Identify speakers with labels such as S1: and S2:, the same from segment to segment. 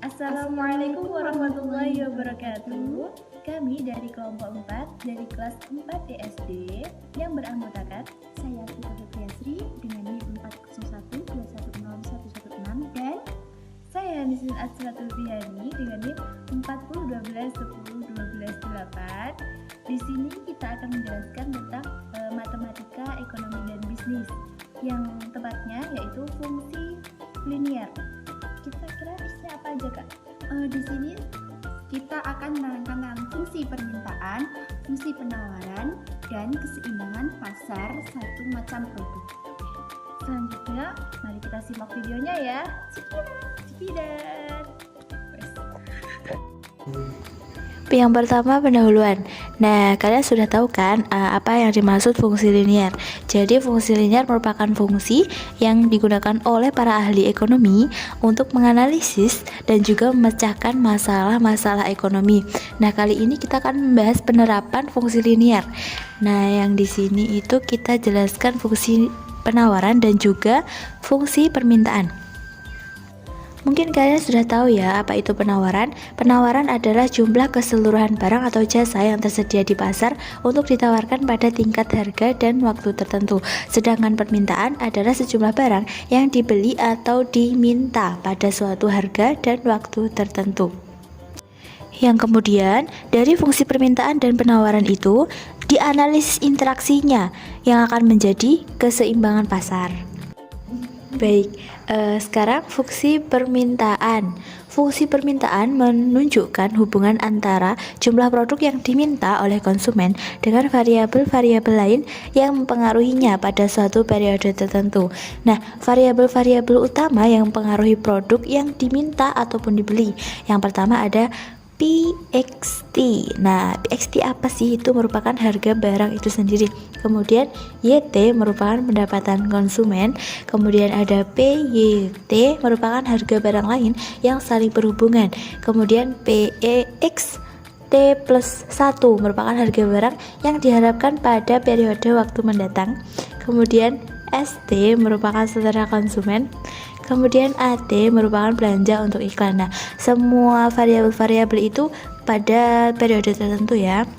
S1: Assalamualaikum warahmatullahi wabarakatuh. Kami dari kelompok 4 dari kelas 4 SD yang beranggotakan
S2: Saya Fitri Fitriasri dengan NIM 401210116 dan
S1: saya Nisin Atsratul Bihani dengan NIM 401210128. Di sini kita akan menjelaskan tentang matematika, ekonomi dan bisnis, yang tepatnya yaitu fungsi linier. Kira-kira isinya apa aja, Kak?
S2: di sini kita akan menerangkan tentang fungsi permintaan, fungsi penawaran, dan keseimbangan pasar satu macam produk.
S1: Selanjutnya, mari kita simak videonya ya. Cipidan.
S3: Yang pertama, pendahuluan. Nah, kalian sudah tahu kan apa yang dimaksud fungsi linier. Jadi fungsi linier merupakan fungsi yang digunakan oleh para ahli ekonomi untuk menganalisis dan juga memecahkan masalah-masalah ekonomi. Nah, kali ini kita akan membahas penerapan fungsi linier. Nah, yang di sini itu kita jelaskan fungsi penawaran dan juga fungsi permintaan. Mungkin kalian sudah tahu ya apa itu penawaran. Penawaran adalah jumlah keseluruhan barang atau jasa yang tersedia di pasar untuk ditawarkan pada tingkat harga dan waktu tertentu. Sedangkan permintaan adalah sejumlah barang yang dibeli atau diminta pada suatu harga dan waktu tertentu. Yang kemudian dari fungsi permintaan dan penawaran itu dianalisis interaksinya yang akan menjadi keseimbangan pasar. Baik, sekarang fungsi permintaan. Fungsi permintaan menunjukkan hubungan antara jumlah produk yang diminta oleh konsumen dengan variabel-variabel lain yang mempengaruhinya pada suatu periode tertentu. Nah, variabel-variabel utama yang mempengaruhi produk yang diminta ataupun dibeli. Yang pertama ada PXT. Nah, PXT apa sih? Itu merupakan harga barang itu sendiri. Kemudian YT merupakan pendapatan konsumen. Kemudian ada PYT merupakan harga barang lain yang saling berhubungan. Kemudian PEX T+1 merupakan harga barang yang diharapkan pada periode waktu mendatang. Kemudian ST merupakan selera konsumen. Kemudian AT merupakan belanja untuk iklan. Nah, semua variabel-variabel itu pada periode tertentu ya.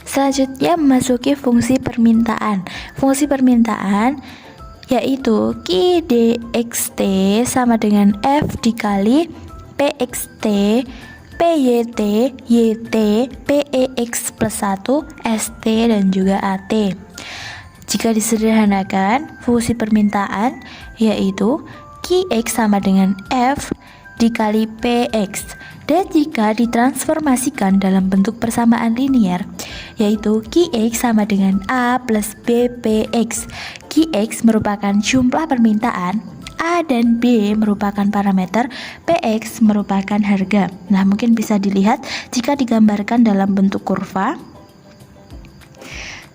S3: Selanjutnya memasuki fungsi permintaan. Fungsi permintaan yaitu QDXT sama dengan F dikali PXT PYT, YT, PEX+1, ST, dan juga AT. Jika disederhanakan, fungsi permintaan yaitu QX sama dengan F dikali PX. Dan jika ditransformasikan dalam bentuk persamaan linier, yaitu QX sama dengan A plus BPX. QX merupakan jumlah permintaan, A dan B merupakan parameter, PX merupakan harga. Nah, mungkin bisa dilihat jika digambarkan dalam bentuk kurva.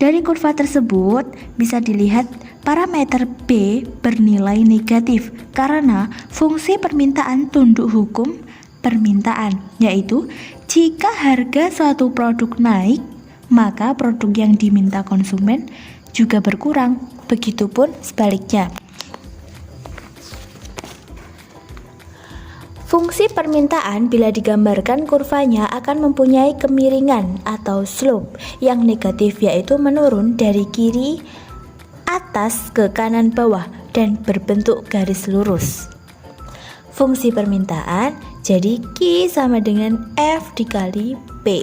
S3: Dari kurva tersebut bisa dilihat parameter B bernilai negatif karena fungsi permintaan tunduk hukum permintaan, yaitu jika harga suatu produk naik, maka produk yang diminta konsumen juga berkurang. Begitupun sebaliknya. Fungsi permintaan bila digambarkan kurvanya akan mempunyai kemiringan atau slope yang negatif, yaitu menurun dari kiri atas ke kanan bawah dan berbentuk garis lurus. Fungsi permintaan jadi Q sama dengan F dikali P.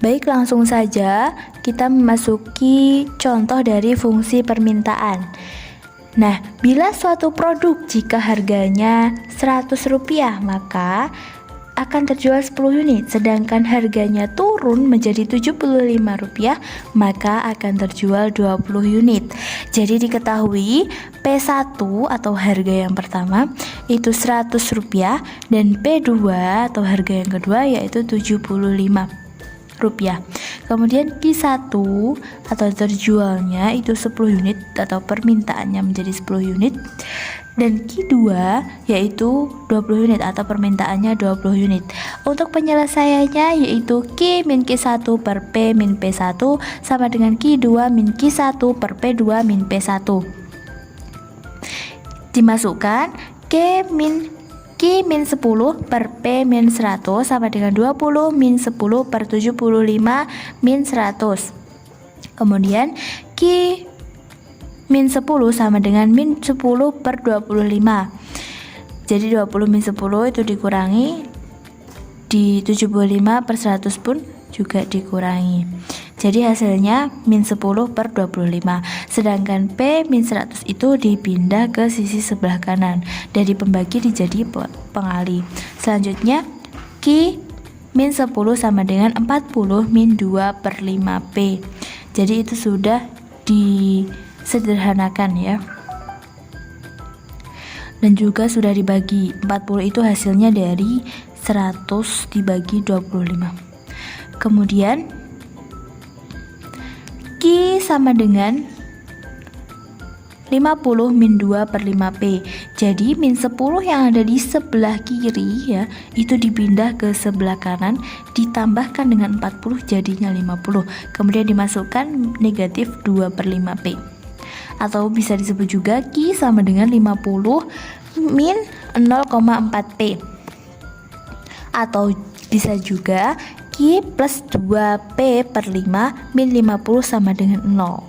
S3: Baik, langsung saja kita memasuki contoh dari fungsi permintaan. Nah, bila suatu produk jika harganya Rp100 maka akan terjual 10 unit, sedangkan harganya turun menjadi Rp75 maka akan terjual 20 unit. Jadi diketahui P1 atau harga yang pertama itu Rp100 dan P2 atau harga yang kedua yaitu Rp75. Kemudian Q1 atau terjualnya itu 10 unit atau permintaannya menjadi 10 unit, dan Q2 yaitu 20 unit atau permintaannya 20 unit. Untuk penyelesaiannya yaitu Q min Q1 per P min P1 sama dengan Q2 min Q1 per P2 min P1. Dimasukkan Q min Q min 10 per P min 100 sama dengan 20 min 10 per 75 min 100. Kemudian Q min 10 sama dengan min 10 per 25. Jadi 20 min 10 itu dikurangi, di 75 per 100 pun juga dikurangi. Jadi hasilnya min 10 per 25. Sedangkan P min 100 itu dipindah ke sisi sebelah kanan. Dari pembagi dijadi pengali. Selanjutnya Q min 10 sama dengan 40 min 2 per 5P. Jadi itu sudah disederhanakan ya. Dan juga sudah dibagi. 40 itu hasilnya dari 100 dibagi 25. Kemudian Q sama dengan 50 min 2 per 5P. Jadi min 10 yang ada di sebelah kiri ya, itu dipindah ke sebelah kanan, ditambahkan dengan 40 jadinya 50. Kemudian dimasukkan negatif 2 per 5P. Atau bisa disebut juga Q sama dengan 50 min 0,4P. Atau bisa juga Q plus 2P per 5 min 50 sama dengan 0.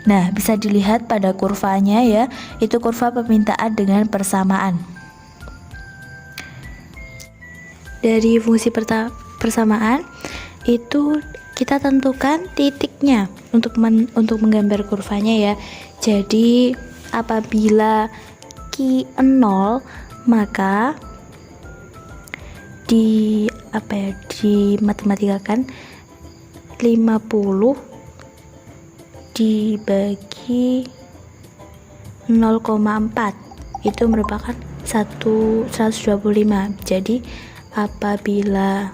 S3: Nah, bisa dilihat pada kurvanya ya, itu kurva permintaan dengan persamaan. Dari fungsi persamaan itu kita tentukan titiknya untuk menggambar kurvanya ya. Jadi apabila Q 0 maka dimatematika kan 50 dibagi 0,4 itu merupakan 125. Jadi apabila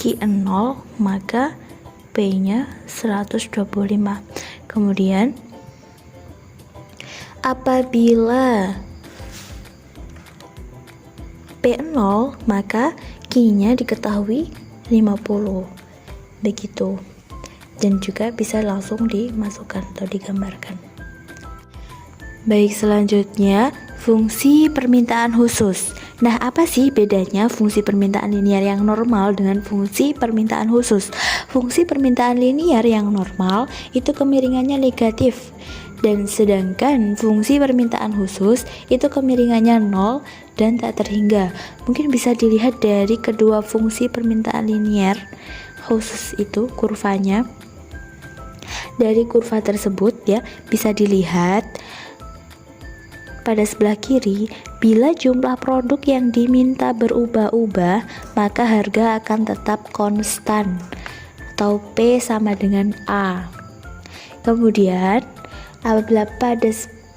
S3: Q 0 maka P nya 125. Kemudian apabila P0 maka Q-nya diketahui 50. Begitu. Dan juga bisa langsung dimasukkan atau digambarkan. Baik, selanjutnya fungsi permintaan khusus. Nah, apa sih bedanya fungsi permintaan linear yang normal dengan fungsi permintaan khusus? Fungsi permintaan linear yang normal itu kemiringannya negatif. Dan sedangkan fungsi permintaan khusus itu kemiringannya 0 dan tak terhingga. Mungkin bisa dilihat dari kedua fungsi permintaan linear khusus itu kurvanya. Dari kurva tersebut ya bisa dilihat pada sebelah kiri, bila jumlah produk yang diminta berubah-ubah maka harga akan tetap konstan atau P sama dengan A. Kemudian apabila pada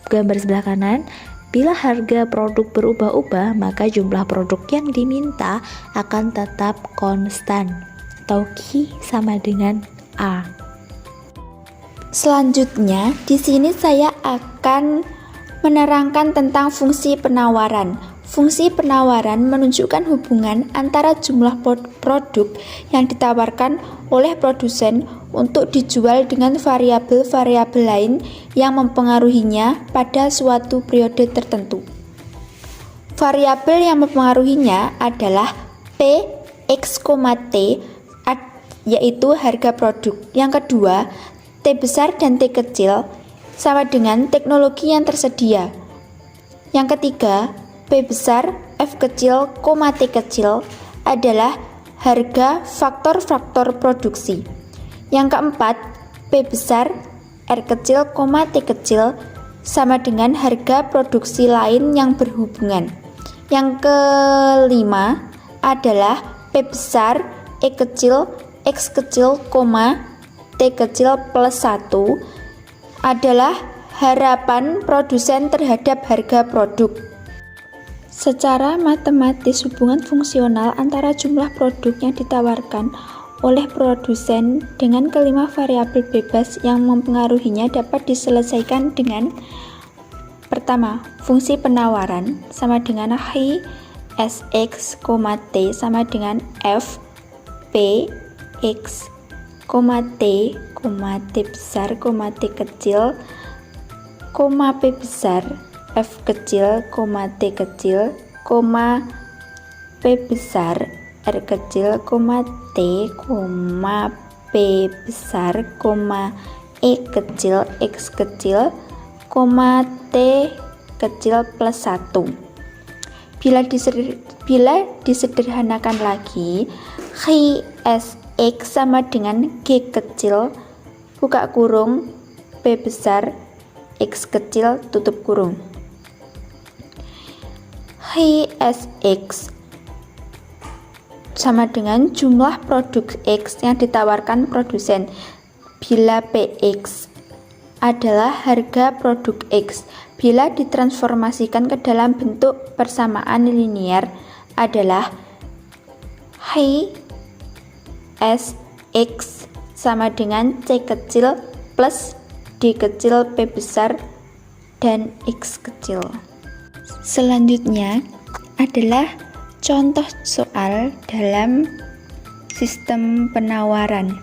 S3: gambar sebelah kanan, bila harga produk berubah-ubah, maka jumlah produk yang diminta akan tetap konstan atau Q sama dengan A.
S2: Selanjutnya, di sini saya akan menerangkan tentang fungsi penawaran. Fungsi penawaran menunjukkan hubungan antara jumlah produk yang ditawarkan oleh produsen untuk dijual dengan variabel-variabel lain yang mempengaruhinya pada suatu periode tertentu. Variabel yang mempengaruhinya adalah P, X, T, yaitu harga produk. Yang kedua, T besar dan T kecil sama dengan teknologi yang tersedia. Yang ketiga, P besar, F kecil, T kecil adalah harga faktor-faktor produksi. Yang keempat, P besar, R kecil, T kecil sama dengan harga produksi lain yang berhubungan. Yang kelima adalah P besar, E kecil, X kecil, T kecil plus 1 adalah harapan produsen terhadap harga produk. Secara matematis, hubungan fungsional antara jumlah produk yang ditawarkan oleh produsen dengan kelima variabel bebas yang mempengaruhinya dapat diselesaikan dengan: pertama, fungsi penawaran sama dengan H Sx, T sama dengan F P X, T besar, T kecil koma P besar, F kecil, koma T kecil, koma P besar, R kecil, koma T, koma P besar, koma E kecil, X kecil, koma T kecil plus 1. Bila disederhanakan lagi, X X sama dengan G kecil, buka kurung, P besar, X kecil, tutup kurung. X sama dengan jumlah produk X yang ditawarkan produsen. Bila PX adalah harga produk X, bila ditransformasikan ke dalam bentuk persamaan linear adalah X sama dengan C kecil plus D kecil, P besar, dan X kecil. Selanjutnya adalah contoh soal dalam sistem penawaran.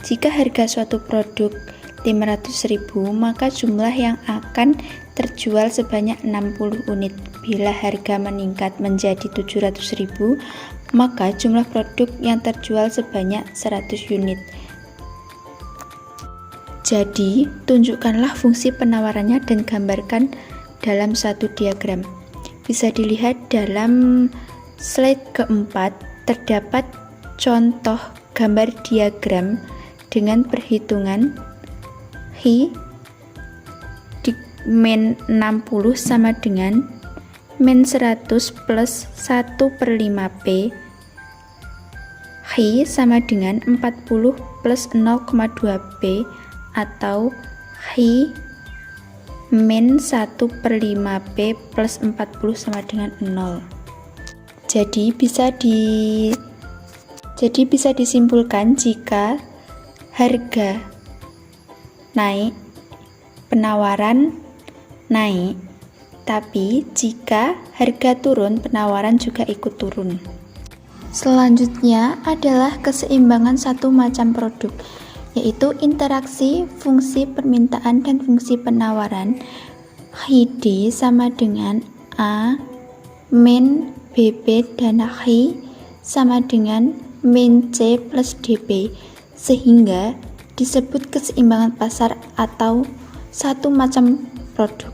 S2: Jika harga suatu produk 500.000, maka jumlah yang akan terjual sebanyak 60 unit. Bila harga meningkat menjadi 700.000, maka jumlah produk yang terjual sebanyak 100 unit. Jadi, tunjukkanlah fungsi penawarannya dan gambarkan dalam satu diagram. Bisa dilihat dalam slide keempat, terdapat contoh gambar diagram dengan perhitungan min 60 sama dengan min 100 plus 1/5P, sama dengan 40 plus 0,2P, atau min 1/5P plus 40 sama dengan 0. Jadi bisa disimpulkan jika harga naik, penawaran naik, tapi jika harga turun, penawaran juga ikut turun. Selanjutnya adalah keseimbangan satu macam produk, yaitu interaksi fungsi permintaan dan fungsi penawaran. D sama dengan A min BP dan sama dengan min C plus DP, sehingga disebut keseimbangan pasar atau satu macam produk.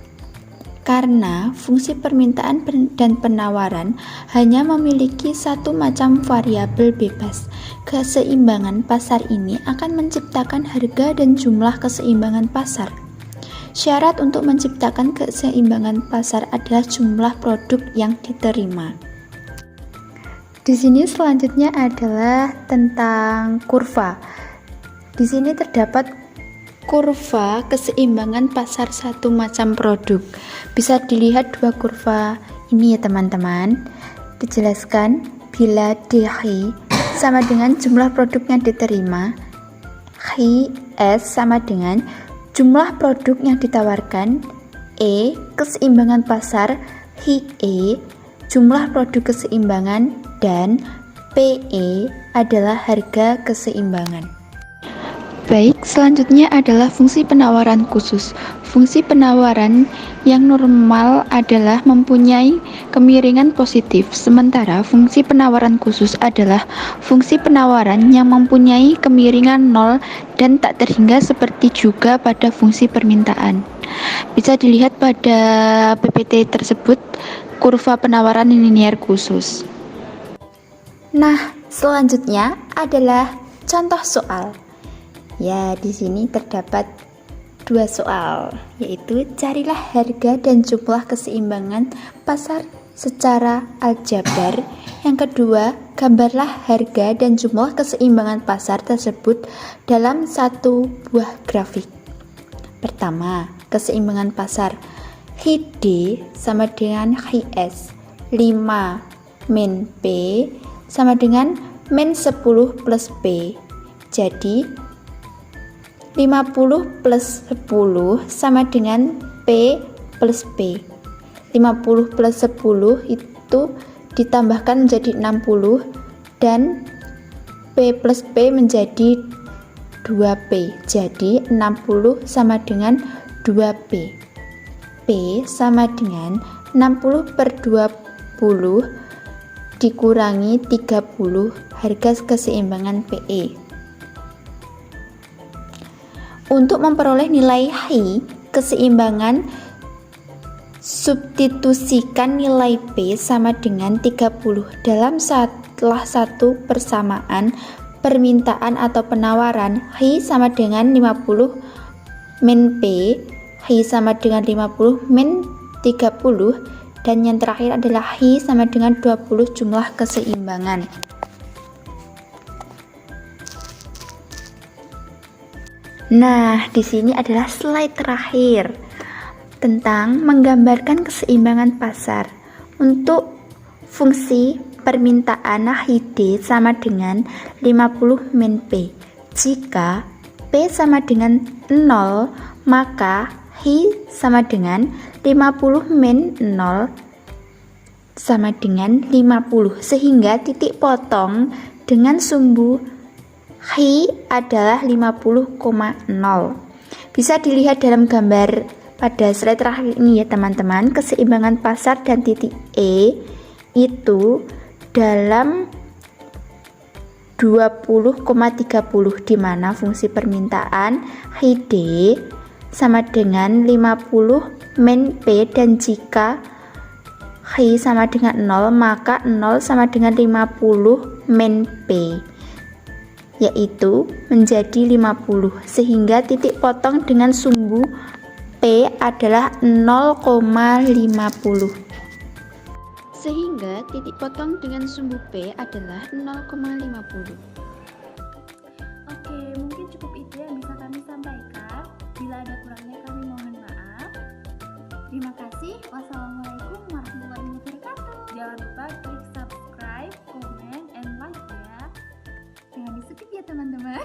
S2: Karena fungsi permintaan dan penawaran hanya memiliki satu macam variabel bebas, keseimbangan pasar ini akan menciptakan harga dan jumlah keseimbangan pasar. Syarat untuk menciptakan keseimbangan pasar adalah jumlah produk yang diterima. Di sini selanjutnya adalah tentang kurva. Di sini terdapat kurva keseimbangan pasar satu macam produk. Bisa dilihat dua kurva ini ya teman-teman. Dijelaskan bila DH sama dengan jumlah produk yang diterima, S sama dengan jumlah produk yang ditawarkan, E keseimbangan pasar, E jumlah produk keseimbangan, dan PE adalah harga keseimbangan. Baik, selanjutnya adalah fungsi penawaran khusus. Fungsi penawaran yang normal adalah mempunyai kemiringan positif, sementara fungsi penawaran khusus adalah fungsi penawaran yang mempunyai kemiringan 0 dan tak terhingga, seperti juga pada fungsi permintaan. Bisa dilihat pada PPT tersebut kurva penawaran linear khusus. Nah, selanjutnya adalah contoh soal. Ya, di sini terdapat dua soal, yaitu carilah harga dan jumlah keseimbangan pasar secara aljabar. Yang kedua, gambarlah harga dan jumlah keseimbangan pasar tersebut dalam satu buah grafik. Pertama, keseimbangan pasar. D sama dengan S, 5 min P sama dengan min 10 plus P. Jadi 50 plus 10 sama dengan P plus P. 50 plus 10 itu ditambahkan menjadi 60 dan P plus P menjadi 2P. Jadi 60 sama dengan 2P. P sama dengan 60/20 dikurangi 30 harga keseimbangan PE. Untuk memperoleh nilai Hi keseimbangan, substitusikan nilai P sama dengan 30 dalam salah satu persamaan permintaan atau penawaran. Hi sama dengan 50 min P, Hi sama dengan 50 min 30, dan yang terakhir adalah Hi sama dengan 20 jumlah keseimbangan. Nah, di sini adalah slide terakhir tentang menggambarkan keseimbangan pasar. Untuk fungsi permintaan HID sama dengan 50 min P. Jika P sama dengan 0, maka Hi sama dengan 50 min 0 sama dengan 50, sehingga titik potong dengan sumbu Hi adalah 50,0. Bisa dilihat dalam gambar pada slide terakhir ini ya teman-teman. Keseimbangan pasar dan titik E itu dalam 20,30, di mana fungsi permintaan HID sama dengan 50 min P, dan jika Hi sama dengan 0, maka 0 sama dengan 50 min P, yaitu menjadi 50, sehingga titik potong dengan sumbu P adalah 0,50. Sehingga titik potong dengan sumbu P adalah 0,50.
S1: Oke, mungkin cukup itu yang bisa kami sampaikan. Bila ada kurangnya kami mohon maaf. Terima kasih. Wassalamualaikum warahmatullahi wabarakatuh. Jangan lupa klik subscribe, comment, and like ya. Jangan di skip ya teman-teman.